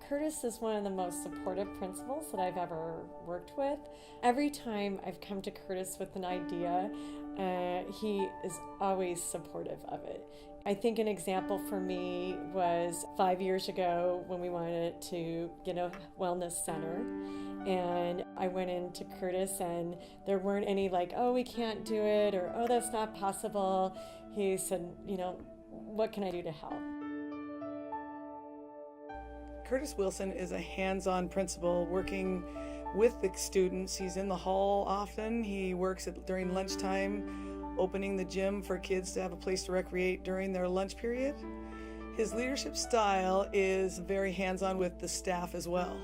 Curtis is one of the most supportive principals that I've ever worked with. Every time I've come to Curtis with an idea, he is always supportive of it. I think an example for me was 5 years ago when we wanted to get a wellness center. And I went into Curtis and there weren't any like, oh, we can't do it, or oh, that's not possible. He said, what can I do to help? Curtis Wilson is a hands-on principal working with the students. He's in the hall often. He works during lunchtime, opening the gym for kids to have a place to recreate during their lunch period. His leadership style is very hands-on with the staff as well.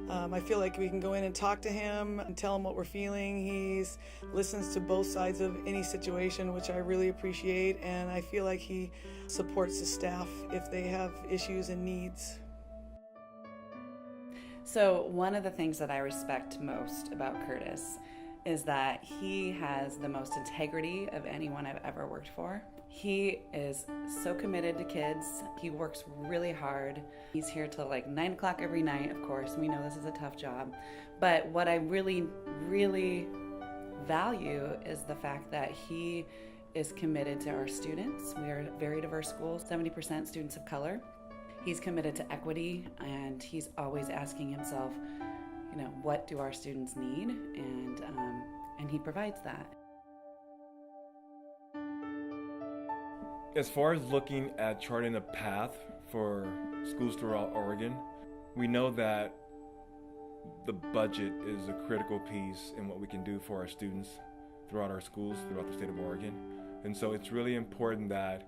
I feel like we can go in and talk to him and tell him what we're feeling. He listens to both sides of any situation, which I really appreciate, and I feel like he supports the staff if they have issues and needs. So one of the things that I respect most about Curtis is that he has the most integrity of anyone I've ever worked for. He is so committed to kids. He works really hard. He's here till like 9 o'clock every night, of course. We know this is a tough job. But what I really, really value is the fact that he is committed to our students. We are a very diverse school, 70% students of color. He's committed to equity, and he's always asking himself, what do our students need? And he provides that. As far as looking at charting a path for schools throughout Oregon, we know that the budget is a critical piece in what we can do for our students throughout our schools, throughout the state of Oregon. And so it's really important that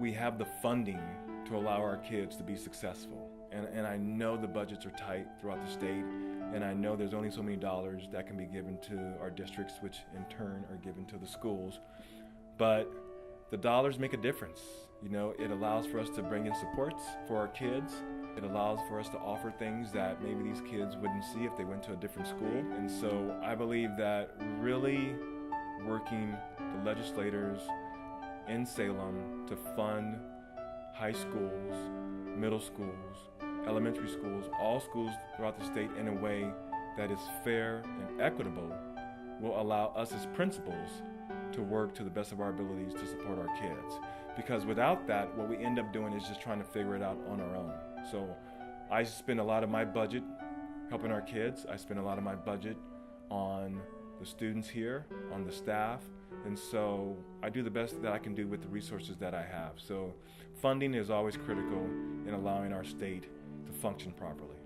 we have the funding to allow our kids to be successful. And I know the budgets are tight throughout the state, and I know there's only so many dollars that can be given to our districts, which in turn are given to the schools. But the dollars make a difference. It allows for us to bring in supports for our kids. It allows for us to offer things that maybe these kids wouldn't see if they went to a different school. And so I believe that really working the legislators in Salem to fund high schools, middle schools, elementary schools, all schools throughout the state in a way that is fair and equitable will allow us as principals to work to the best of our abilities to support our kids. Because without that, what we end up doing is just trying to figure it out on our own. So I spend a lot of my budget helping our kids. I spend a lot of my budget on the students here, on the staff, and so I do the best that I can do with the resources that I have. So funding is always critical in allowing our state to function properly.